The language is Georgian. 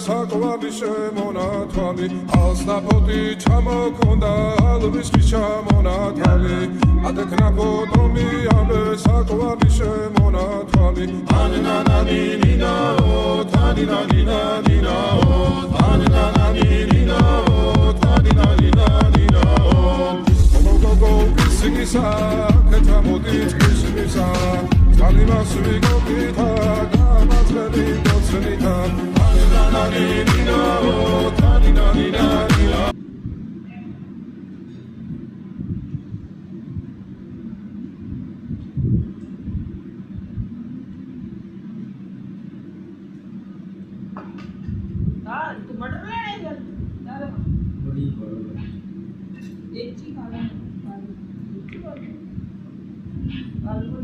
საკვარი შემონათვალი ალსნაფოთი ჩამოქონდა ალვისხის ჩამონათვალი ადექნა ფოტომი ამე საკვარი შემონათვალი ანანანინინაო თანინანინანინაო ანანანინინაო თანინანინანინაო გოგოგო ისინისა კეთამოდით ისინისა კალიმას ვიგოგითა გამაძლელი გოცნითა ანანანინინაო თანინანინანინაო तो मटर में है यार यार बड़ी एक चीज खाना आलू